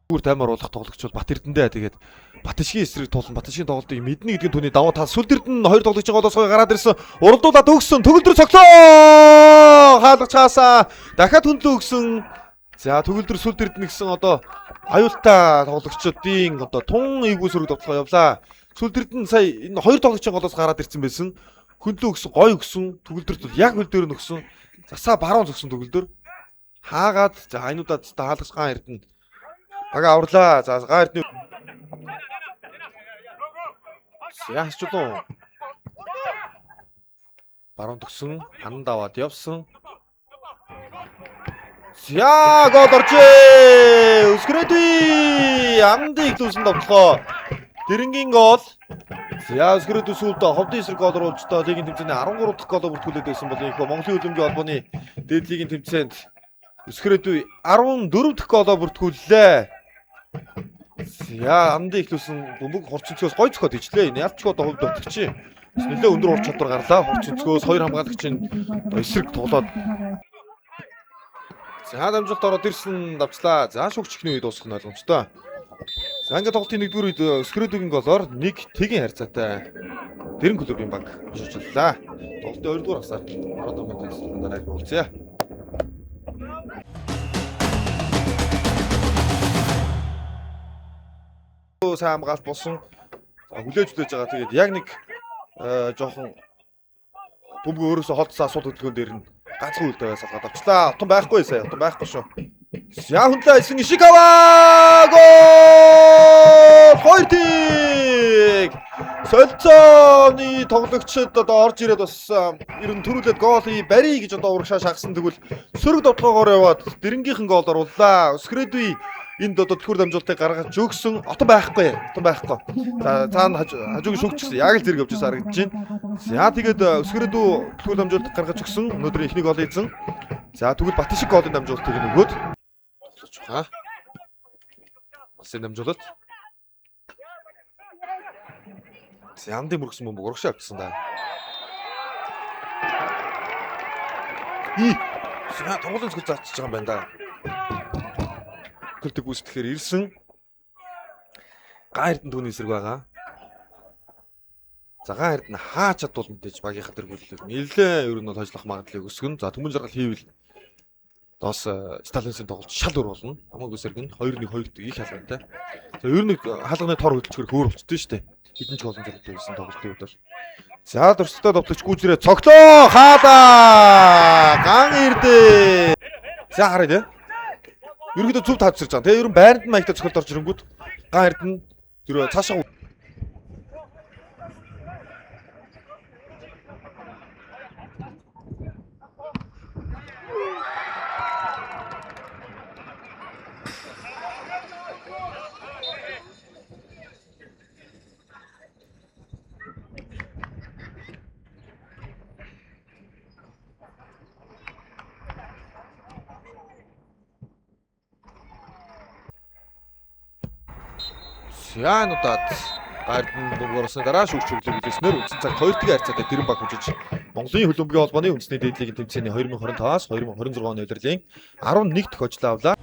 Бүр таймаар болох тоглогчдод Бат Эрдэндээ тэгээд Батшгийн эсрэг туулсан Батшгийн тоглолтыг мэднэ гэдгийг түүний давуу тал сүлд Эрдэнэ хоёр тоглогчийн голоос гараад ирсэн. Уралдуулаад өгсөн. Төгөлдөр цогцоо хаалгач хаасаа дахиад хөндлөө өгсөн. За төгөлдөр сүлд Эрдэнэ гэсэн одоо аюултай тоглогчдын одоо тун эйгүү сөрөг тоглоо явлаа. Сүлд Эрдэнэ сая энэ хоёр тоглогчийн голоос гараад ирсэн байсан. Хөндлөө өгсөн, гой өгсөн. Төгөлдөрт яг хөл дээр нь өгсөн. Засаа баруун зогсон төгөлдөр. Хаагаад за айнуудад хаалгач хаан Эрдэнэ бага аварлаа. За гаа Эрдэнэ яасчлуу. Баруун төгсөн, ханан даваад явсан. За гол оржээ. Өсгөрөөдөө амдыг дүүсэн тоглоо. Дэрэнгийн гол. За өсгөрөөдөө сүүлдээ ховдын эсрэг гол оруулжтаа лигийн тэмцээний 13 дахь голоо бүртгүүлээд байсан бол энэ Монголын хөлбөмбөгийн холбооны дээд лигийн тэмцээнд өсгөрөөдөө 14 дахь голоо бүртгүүллээ. За амдыг ихлүүлсэн бөмбөг хорчонцгоос гой зөхөд ижлээ. Энэ ялчгүй одоо хувьд өгч. Нэлээ өндөр ур чадвар гарлаа. Хорчонцгоос хоёр хамгаалагчийн эсрэг тоглоод. За дамжуулалт ороод ирсэн давчлаа. За шүгчхний үед дуусах нь ойлгомжтой. За ингээд тоглолтын нэгдүгээр үед өсгөрөөдгийн голоор 1 тэгин харьцаатай Дэрэн клубын баг шилжүүллээ. Тоглолтын 2 дугаар хасаар 10 минутын дараа уулзъя. Сайн хамгаалт болсон. Хүлээж байгаа. Тэгээд яг нэг жоохон бөмбөг өөрөөсөө холдсон асуудал хөдөлгөөн дээр нь ганцхан үлдээ салгаад авчлаа. Утан байхгүй сая. Утан байхгүй шүү. За хүнлээ исэн Ишикава гол! 2-1. Солилцооны тоглогчид одоо орж ирээд бас ер нь төрүүлээд гол барий гэж одоо урагшаа шахсан тэгвэл сөрөг довтлогоор яваад Дэрэнгийнхэн гол орууллаа. Өсгөрөөдөө энд одоо төхөр дамжуулалтыг гаргаж өгсөн. Отон байхгүй. За цаана хажуугийн шүгчсэн. Яг л зэрэг явж байгаа харагдаж байна. За тэгээд өсгөрөөдөө төхөр дамжуулалтыг гаргаж өгсөн. Өнөөдөр ихний гол хийсэн. За тэгвэл Батшиг голын дамжуулалтыг нөгөөд байгаа. Улсын дамжуулалт. Амдын мөргсөн бөмбөг урагшаа авчихсан да. Тоглоом зөв заачиж байгаа юм байна да. Хөлтөг үүсдэхээр ирсэн. Гаа Эрдэнэ түүний эсрэг байгаа. За гаа Эрдэнэ хаа чадвал мэдээж багийнхаа тэргүүлэлийг нэлээ ер нь бол хожлох магадлалыг өсгөн. За төмөн жаргал хийвэл доос Сталинсын тоглолт шал өр болно. Хамаагүй эсрэг нь 2-1-2 их халгаантай. За ер нь хаалганы тор хөдөлгөөр хөөр болчтой шүү дээ. Хэдэн ч голын зорилт байсан тоглолтын үед бол. За дөрсөлтөд довтлогч гүйжрээ цогтлоо хаалаа ган Эрдэнэ. За харъя тий. Ерөнхийдөө зөв тавьчихж байгаа. Тэгээ ер нь байранд маягтай цохилт орж ирэнгүүт гаан Эрдэнэ тэр цаашаа Януудад Эрдэнэ бөмбөг орсны дараа шүүгч хөглөг үлээснээр үндсэн цаг 2 тэгэн харьцаатай Дэрэн баг хүжиж Монголын хөлбөмбөгийн холбооны үндэсний дээд лигийн тэмцээний 2025-аас 2026 оны удирлын 11 дахь хожлоо авлаа.